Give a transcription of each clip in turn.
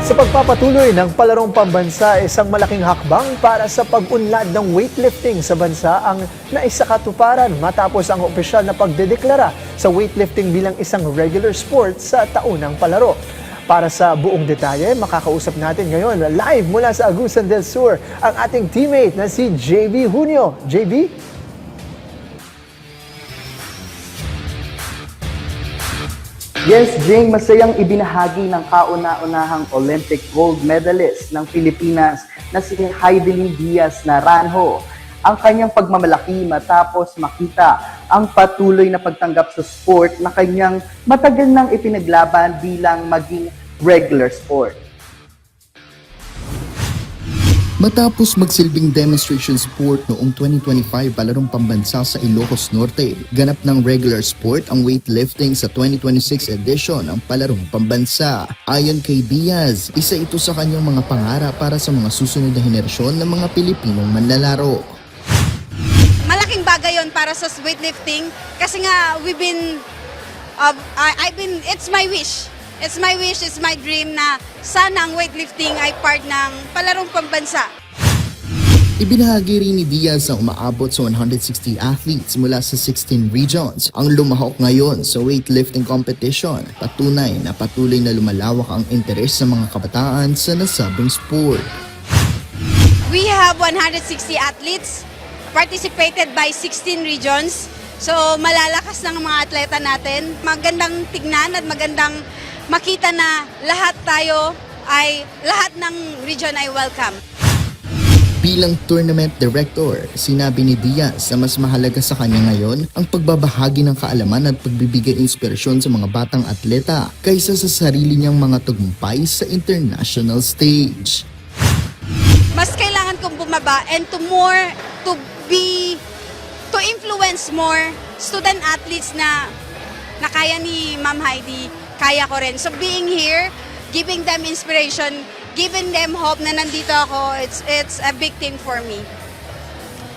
Sa pagpapatuloy ng palarong pambansa, isang malaking hakbang para sa pag-unlad ng weightlifting sa bansa ang naisakatuparan matapos ang opisyal na pagdedeklara sa weightlifting bilang isang regular sport sa taunang palaro. Para sa buong detalye, makakausap natin ngayon live mula sa Agusan del Sur ang ating teammate na si JB Junio. JB? Yes, Jing, masayang ibinahagi ng kauna-unahang Olympic gold medalist ng Pilipinas na si Heidelin Diaz Naranjo ang kanyang pagmamalaki matapos makita ang patuloy na pagtanggap sa sport na kanyang matagal nang ipinaglaban bilang maging regular sport. Matapos magsilbing demonstration sport noong 2025 palarong pambansa sa Ilocos Norte, ganap ng regular sport ang weightlifting sa 2026 edition ng palarong pambansa. Ayon kay Diaz, isa ito sa kanyang mga pangarap para sa mga susunod na henerasyon ng mga Pilipinong manlalaro. Malaking bagay yon para sa weightlifting kasi nga it's my wish. It's my wish, it's my dream na sana ang weightlifting ay part ng palarong pambansa. Ibinahagi rin ni Diaz na umaabot sa 160 athletes mula sa 16 regions ang lumahok ngayon sa weightlifting competition. Patunay na patuloy na lumalawak ang interes sa mga kabataan sa nasabing sport. We have 160 athletes participated by 16 regions. So malalakas ng mga atleta natin. Magandang tignan at magandang makita na lahat ng region ay welcome. Bilang tournament director, sinabi ni Diaz na mas mahalaga sa kanya ngayon ang pagbabahagi ng kaalaman at pagbibigay inspirasyon sa mga batang atleta kaysa sa sarili niyang mga tagumpay sa international stage. Mas kailangan kong bumaba and to influence more student athletes na kaya ni Ma'am Heidi, kaya ko rin. So being here, giving them inspiration, giving them hope na nandito ako, it's a big thing for me.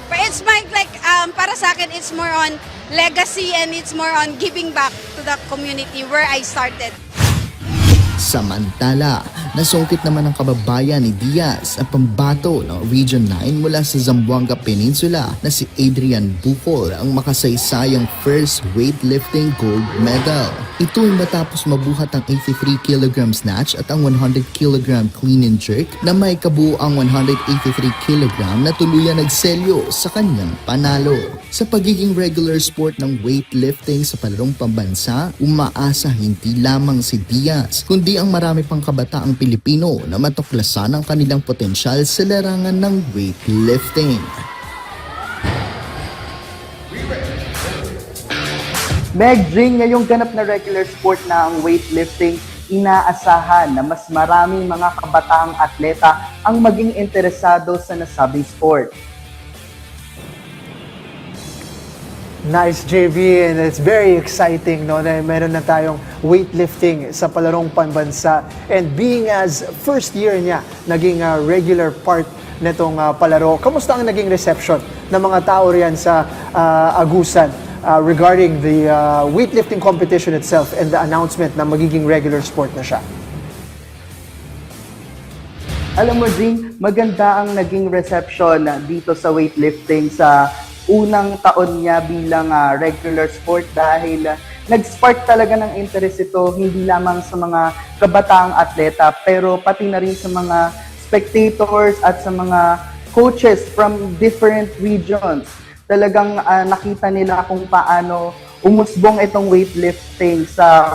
But it's para sa akin, it's more on legacy and it's more on giving back to the community where I started. Samantala, nasungkit naman ng kababayan ni Diaz ang pambato ng Region 9 mula sa Zamboanga Peninsula na si Adrian Bucol ang makasaysayang first weightlifting gold medal. Ito ay matapos mabuhat ang 83 kg snatch at ang 100 kg clean and jerk na may kabuuang 183 kg na tuluyan nagselyo sa kanyang panalo. Sa pagiging regular sport ng weightlifting sa palarong pambansa, umaasa hindi lamang si Diaz, kundi ang marami pang kabataang Pilipino na matuklasan ang kanilang potensyal sa larangan ng weightlifting. Jing, ngayong ganap na regular sport na ang weightlifting, inaasahan na mas maraming mga kabataang atleta ang maging interesado sa nasabing sport. Nice, JV, and it's very exciting no, na meron na tayong weightlifting sa palarong pambansa. And being as first year niya, naging regular part nitong palaro. Kamusta ang naging reception ng mga tao riyan sa Agusan regarding the weightlifting competition itself and the announcement na magiging regular sport na siya? Alam mo, Jing, maganda ang naging reception dito sa weightlifting sa unang taon niya bilang regular sport dahil nag-spark talaga ng interest ito hindi lamang sa mga kabataang atleta pero pati na rin sa mga spectators at sa mga coaches from different regions. Talagang nakita nila kung paano umusbong itong weightlifting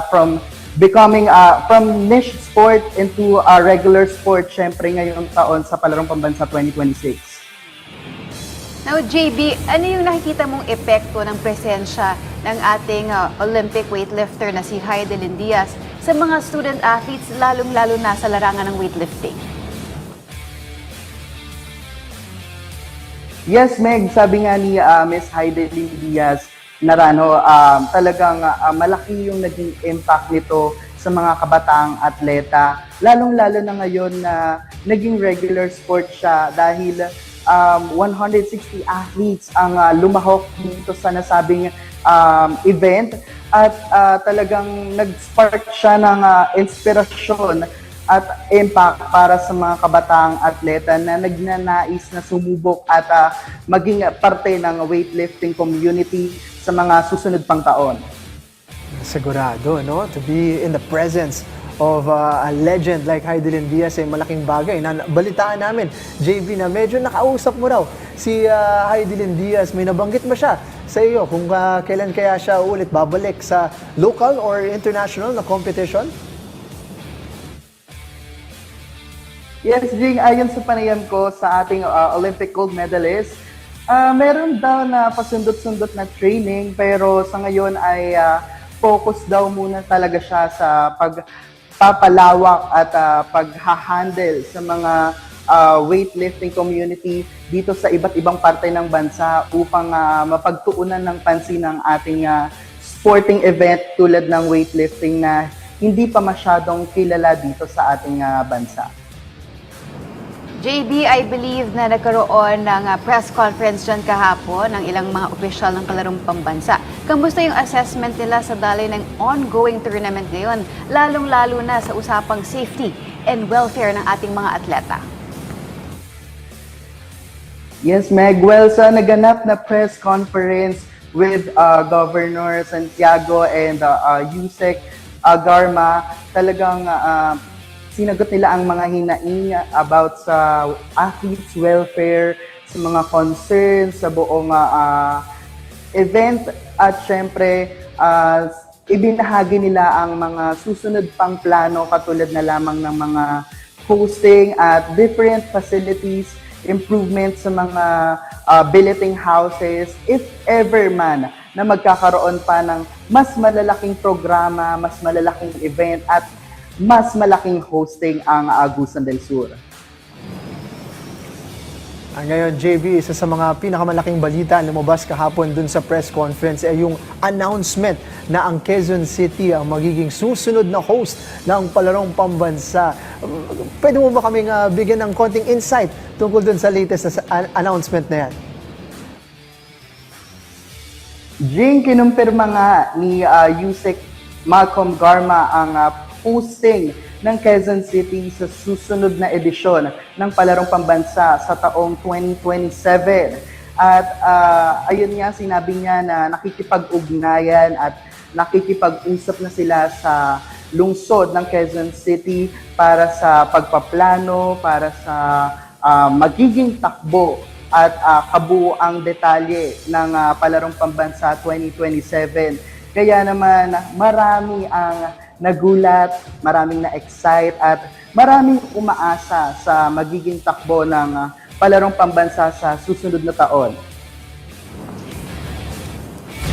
from becoming from niche sport into a regular sport syempre ngayong taon sa Palarong Pambansa 2026. Now, JB, ano yung nakikita mong epekto ng presensya ng ating Olympic weightlifter na si Heidelin Diaz sa mga student athletes, lalong-lalo na sa larangan ng weightlifting? Yes, Meg, sabi nga ni Miss Heidelin Diaz Naranjo, talagang malaki yung naging impact nito sa mga kabataang atleta, lalong-lalo na ngayon na naging regular sport siya dahil 160 athletes ang lumahok dito sa nasabing event at talagang nag-spark siya ng inspirasyon at impact para sa mga kabataang atleta na nagnanais na sumubok at maging parte ng weightlifting community sa mga susunod pang taon. Sigurado, no? To be in the presence of a legend like Heidelin Diaz ay malaking bagay. Balitaan namin, JB, na medyo nakausap mo raw si Heidelin Diaz. May nabanggit ba siya sa iyo kung kailan kaya siya ulit babalik sa local or international na competition? Yes, Jing, ayon sa panayam ko sa ating Olympic gold medalist, meron daw na pasundot-sundot na training pero sa ngayon ay focus daw muna talaga siya sa pagpapalawak at paghahandle sa mga weightlifting community dito sa iba't ibang parte ng bansa upang mapagtuunan ng pansin ng ating sporting event tulad ng weightlifting na hindi pa masyadong kilala dito sa ating bansa. JB, I believe na nagkaroon ng press conference dyan kahapon ng ilang mga opisyal ng palarong pambansa. Kamusta yung assessment nila sa daloy ng ongoing tournament ngayon, lalong-lalo na sa usapang safety and welfare ng ating mga atleta? Yes, Meg. Well, sa naganap na press conference with Governor Santiago and Yusek Garma, talagang sinagot nila ang mga hinaing about sa athletes' welfare, sa mga concerns, sa buong event at syempre ibinahagi nila ang mga susunod pang plano katulad na lamang ng mga hosting at different facilities, improvements sa mga billeting houses, if ever man na magkakaroon pa ng mas malalaking programa, mas malalaking event at mas malaking hosting ang Agusan del Sur. Ngayon, JB, isa sa mga pinakamalaking balita na lumabas kahapon dun sa press conference ay yung announcement na ang Quezon City ang magiging susunod na host ng palarong pambansa. Pwede mo ba kaming bigyan ng konting insight tungkol dun sa latest na announcement na yan? Jing, kinumpirma nga ni Yusek Malcolm Garma ang hosting ng Quezon City sa susunod na edisyon ng Palarong Pambansa sa taong 2027. At ayun nga, sinabi niya na nakikipag-ugnayan at nakikipag-usap na sila sa lungsod ng Quezon City para sa pagpaplano, para sa magiging takbo at kabuuang detalye ng Palarong Pambansa 2027. Kaya naman marami ang nagulat, maraming na-excite at maraming umaasa sa magiging takbo ng Palarong Pambansa sa susunod na taon.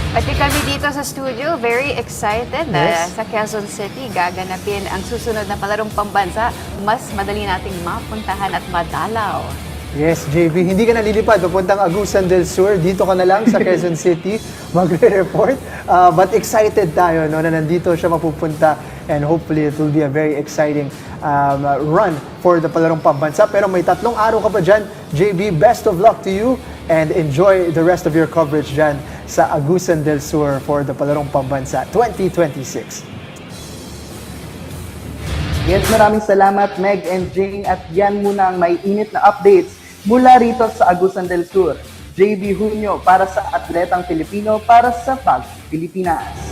Pati kami dito sa studio, very excited na Yes. sa Quezon City gaganapin ang susunod na Palarong Pambansa. Mas madali nating mapuntahan at madalaw. Yes, JB, hindi ka nalilipad. Papuntang Agusan del Sur. Dito ka na lang sa Quezon City magre-report. But excited tayo no, na nandito siya mapupunta. And hopefully, it will be a very exciting run for the Palarong Pambansa. Pero may 3 araw ka pa dyan. JB, best of luck to you. And enjoy the rest of your coverage dyan sa Agusan del Sur for the Palarong Pambansa 2026. Yes, maraming salamat Meg and Jing at yan muna ang may init na updates mula rito sa Agusan del Sur. JB Junio para sa Atletang Pilipino para sa Pag Pilipinas.